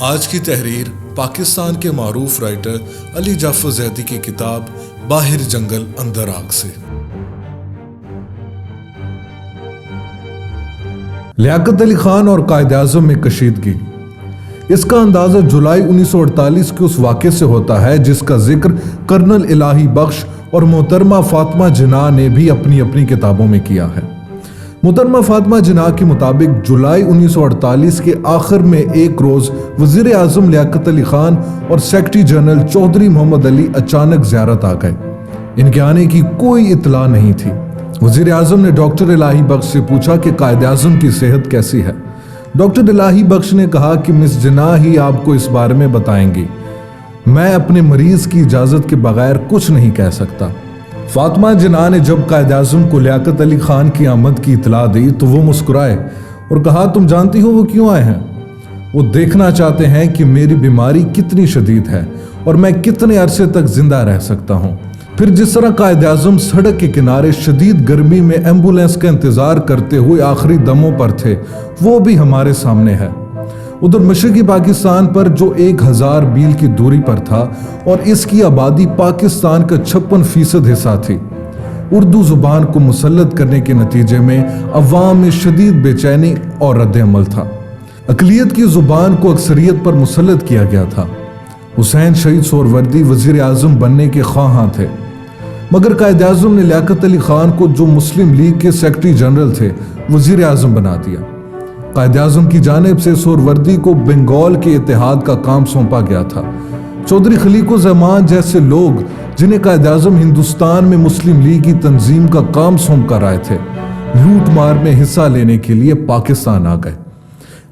آج کی تحریر پاکستان کے معروف رائٹر علی جعفر زیدی کی کتاب باہر جنگل اندر آگ سے۔ لیاقت علی خان اور قائد اعظم میں کشیدگی۔ اس کا اندازہ جولائی 1948 کے اس واقعے سے ہوتا ہے جس کا ذکر کرنل الہی بخش اور محترمہ فاطمہ جناح نے بھی اپنی اپنی کتابوں میں کیا ہے۔ محترمہ فاطمہ جناح کے مطابق جولائی 1948 کے آخر میں ایک روز وزیر اعظم لیاقت علی خان اور سیکرٹری جنرل چودھری محمد علی اچانک زیارت آ گئے۔ ان کے آنے کی کوئی اطلاع نہیں تھی۔ وزیر اعظم نے ڈاکٹر الہی بخش سے پوچھا کہ قائد اعظم کی صحت کیسی ہے۔ ڈاکٹر الہی بخش نے کہا کہ مس جناح ہی آپ کو اس بارے میں بتائیں گی، میں اپنے مریض کی اجازت کے بغیر کچھ نہیں کہہ سکتا۔ فاطمہ جناح نے جب قائد اعظم کو لیاقت علی خان کی آمد کی اطلاع دی تو وہ مسکرائے اور کہا، تم جانتی ہو وہ کیوں آئے ہیں؟ وہ دیکھنا چاہتے ہیں کہ میری بیماری کتنی شدید ہے اور میں کتنے عرصے تک زندہ رہ سکتا ہوں۔ پھر جس طرح قائد اعظم سڑک کے کنارے شدید گرمی میں ایمبولینس کا انتظار کرتے ہوئے آخری دموں پر تھے، وہ بھی ہمارے سامنے ہے۔ ادھر مشرقی پاکستان پر جو 1000 میل کی دوری پر تھا اور اس کی آبادی پاکستان کا 56% حصہ تھی، اردو زبان کو مسلط کرنے کے نتیجے میں عوام میں شدید بے چینی اور رد عمل تھا۔ اقلیت کی زبان کو اکثریت پر مسلط کیا گیا تھا۔ حسین شہید سہروردی وزیر اعظم بننے کے خواہاں تھے، مگر قائد اعظم نے لیاقت علی خان کو، جو مسلم لیگ کے سیکرٹری جنرل تھے، وزیر اعظم بنا دیا۔ قائد اعظم کی جانب سے سہروردی کو بنگال کے اتحاد کا کام سونپا گیا تھا۔ چودھری خلیق الرحمان جیسے لوگ، جنہیں قائد اعظم ہندوستان میں مسلم لیگ کی تنظیم کا کام سونپ کر آئے تھے، لوٹ مار میں حصہ لینے کے لیے پاکستان آ گئے۔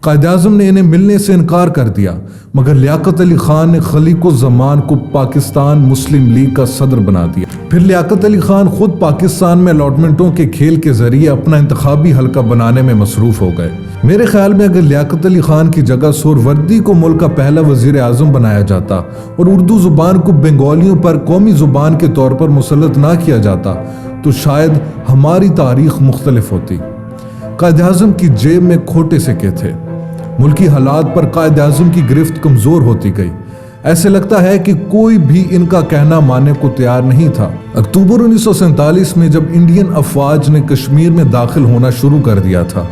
قائد اعظم نے انہیں ملنے سے انکار کر دیا، مگر لیاقت علی خان نے خلیق الرحمان کو پاکستان مسلم لیگ کا صدر بنا دیا۔ پھر لیاقت علی خان خود پاکستان میں الاٹمنٹوں کے کھیل کے ذریعے اپنا انتخابی حلقہ بنانے میں مصروف ہو گئے۔ میرے خیال میں اگر لیاقت علی خان کی جگہ سہروردی کو ملک کا پہلا وزیر اعظم بنایا جاتا اور اردو زبان کو بنگالیوں پر قومی زبان کے طور پر مسلط نہ کیا جاتا تو شاید ہماری تاریخ مختلف ہوتی۔ قائد اعظم کی جیب میں کھوٹے سکے تھے۔ ملکی حالات پر قائد اعظم کی گرفت کمزور ہوتی گئی۔ ایسے لگتا ہے کہ کوئی بھی ان کا کہنا ماننے کو تیار نہیں تھا۔ اکتوبر 1947 میں جب انڈین افواج نے کشمیر میں داخل ہونا شروع کر دیا تھا،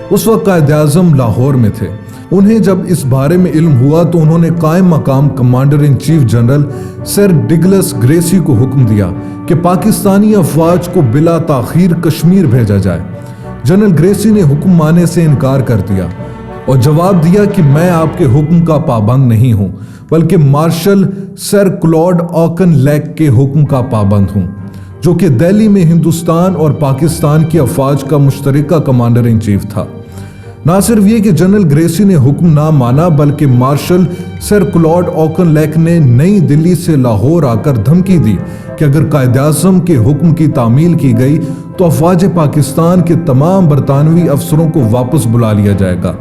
اس وقت قائد اعظم لاہور میں تھے۔ انہیں جب اس بارے میں علم ہوا تو انہوں نے قائم مقام commander in chief general sir Douglas Gracey کو حکم دیا کہ پاکستانی افواج کو بلا تاخیر کشمیر بھیجا جائے۔ جنرل گریسی نے حکم ماننے سے انکار کر دیا اور جواب دیا کہ میں آپ کے حکم کا پابند نہیں ہوں، بلکہ مارشل سر کلاڈ آکن لیک کے حکم کا پابند ہوں، جو کہ دہلی میں ہندوستان اور پاکستان کی افواج کا مشترکہ کمانڈر ان چیف تھا۔ نہ صرف یہ کہ جنرل گریسی نے حکم نہ مانا، بلکہ مارشل سر کلاڈ آکن لیک نے نئی دلی سے لاہور آ کر دھمکی دی کہ اگر قائد اعظم کے حکم کی تعمیل کی گئی تو افواج پاکستان کے تمام برطانوی افسروں کو واپس بلا لیا جائے گا۔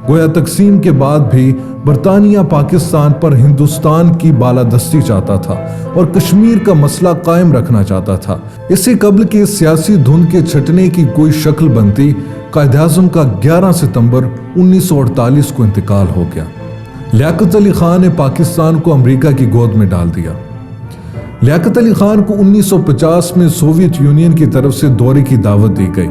گویا تقسیم کے بعد بھی برطانیہ پاکستان پر ہندوستان کی بالادستی چاہتا تھا اور کشمیر کا مسئلہ قائم رکھنا چاہتا تھا۔ اس سے قبل کہ سیاسی دھند کے چھٹنے کی کوئی شکل بنتی، قائد اعظم کا 11 ستمبر 1948 کو انتقال ہو گیا۔ لیاقت علی خان نے پاکستان کو امریکہ کی گود میں ڈال دیا۔ لیاقت علی خان کو 1950 میں سوویت یونین کی طرف سے دورے کی دعوت دی گئی۔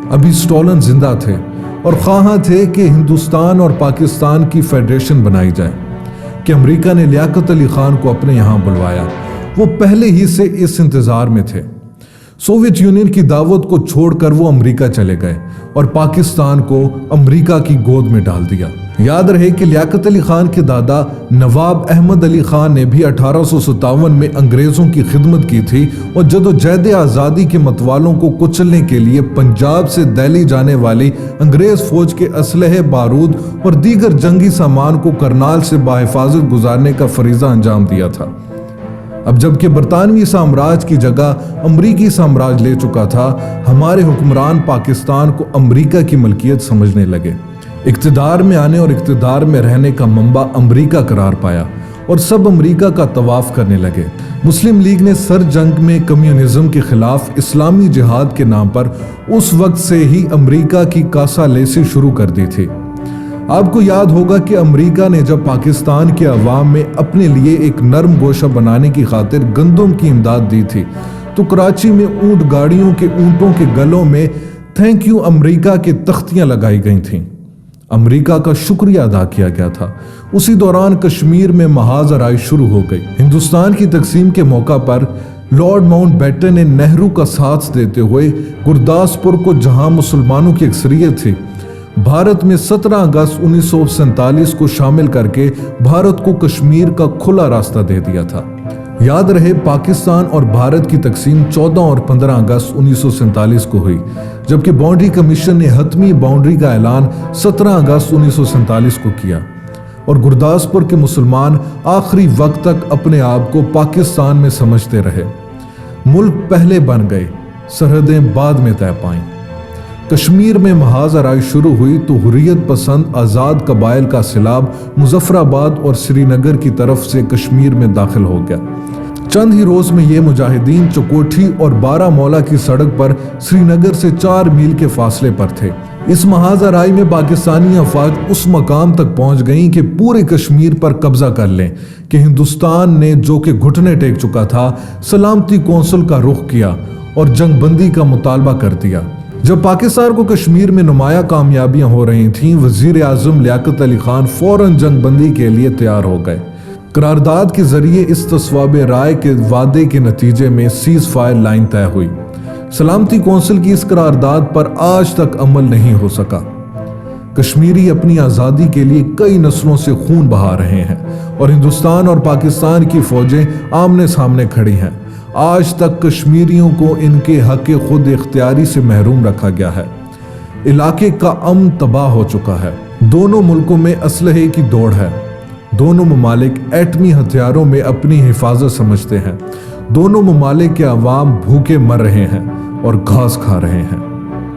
ابھی سٹالن زندہ تھے اور خواہاں تھے کہ ہندوستان اور پاکستان کی فیڈریشن بنائی جائے کہ امریکہ نے لیاقت علی خان کو اپنے یہاں بلوایا۔ وہ پہلے ہی سے اس انتظار میں تھے۔ سوویت یونین کی دعوت کو چھوڑ کر وہ امریکہ چلے گئے اور پاکستان کو امریکہ کی گود میں ڈال دیا۔ یاد رہے کہ لیاقت علی خان کے دادا نواب احمد علی خان نے بھی 1857 میں انگریزوں کی خدمت کی تھی اور جدوجہد آزادی کے متوالوں کو کچلنے کے لیے پنجاب سے دہلی جانے والی انگریز فوج کے اسلحے، بارود اور دیگر جنگی سامان کو کرنال سے بحفاظت گزارنے کا فریضہ انجام دیا تھا۔ اب جبکہ برطانوی سامراج کی جگہ امریکی سامراج لے چکا تھا، ہمارے حکمران پاکستان کو امریکہ کی ملکیت سمجھنے لگے۔ اقتدار میں آنے اور اقتدار میں رہنے کا منبع امریکہ قرار پایا اور سب امریکہ کا طواف کرنے لگے۔ مسلم لیگ نے سر جنگ میں کمیونزم کے خلاف اسلامی جہاد کے نام پر اس وقت سے ہی امریکہ کی کاسا لیسی شروع کر دی تھی۔ آپ کو یاد ہوگا کہ امریکہ نے جب پاکستان کے عوام میں اپنے لیے ایک نرم گوشہ بنانے کی خاطر گندم کی امداد دی تھی تو کراچی میں اونٹ گاڑیوں کے اونٹوں کے گلوں میں تھینک یو امریکہ کے تختیاں لگائی گئی تھیں۔ امریکہ کا شکریہ ادا کیا گیا تھا۔ اسی دوران کشمیر میں محاذ آرائش شروع ہو گئی۔ ہندوستان کی تقسیم کے موقع پر لارڈ ماؤنٹ بیٹن نے نہرو کا ساتھ دیتے ہوئے گرداسپور کو، جہاں مسلمانوں کی اکثریت تھی، بھارت میں 17 اگست 1947 کو شامل کر کے بھارت کو کشمیر کا کھلا راستہ دے دیا تھا۔ یاد رہے پاکستان اور بھارت کی تقسیم 14 اور 15 اگست 1947 کو ہوئی، جبکہ باؤنڈری کمیشن نے حتمی باؤنڈری کا اعلان 17 اگست 1947 کو کیا، اور گرداسپور کے مسلمان آخری وقت تک اپنے آپ کو پاکستان میں سمجھتے رہے۔ ملک پہلے بن گئے، سرحدیں بعد میں طے پائیں۔ کشمیر میں محاذ آرائش شروع ہوئی تو حریت پسند آزاد قبائل کا سیلاب مظفر آباد اور سری نگر کی طرف سے کشمیر میں داخل ہو گیا۔ چند ہی روز میں یہ مجاہدین چکوٹھی اور بارہ مولا کی سڑک پر سری نگر سے 4 میل کے فاصلے پر تھے۔ اس محاذ آرائی میں پاکستانی افواج اس مقام تک پہنچ گئیں کہ پورے کشمیر پر قبضہ کر لیں کہ ہندوستان نے، جو کہ گھٹنے ٹیک چکا تھا، سلامتی کونسل کا رخ کیا اور جنگ بندی کا مطالبہ کر دیا۔ جب پاکستان کو کشمیر میں نمایاں کامیابیاں ہو رہی تھیں، وزیر اعظم لیاقت علی خان فوراً جنگ بندی کے لیے تیار ہو گئے۔ قرارداد کے ذریعے اس تصویب رائے کے وعدے کے نتیجے میں سیز فائر لائن طے ہوئی۔ سلامتی کونسل کی اس قرارداد پر آج تک عمل نہیں ہو سکا۔ کشمیری اپنی آزادی کے لیے کئی نسلوں سے خون بہا رہے ہیں اور ہندوستان اور پاکستان کی فوجیں آمنے سامنے کھڑی ہیں۔ آج تک کشمیریوں کو ان کے حق خود اختیاری سے محروم رکھا گیا ہے۔ علاقے کا امن تباہ ہو چکا ہے۔ دونوں ملکوں میں اسلحے کی دوڑ ہے۔ دونوں ممالک ایٹمی ہتھیاروں میں اپنی حفاظت سمجھتے ہیں۔ دونوں ممالک کے عوام بھوکے مر رہے ہیں اور گھاس کھا رہے ہیں۔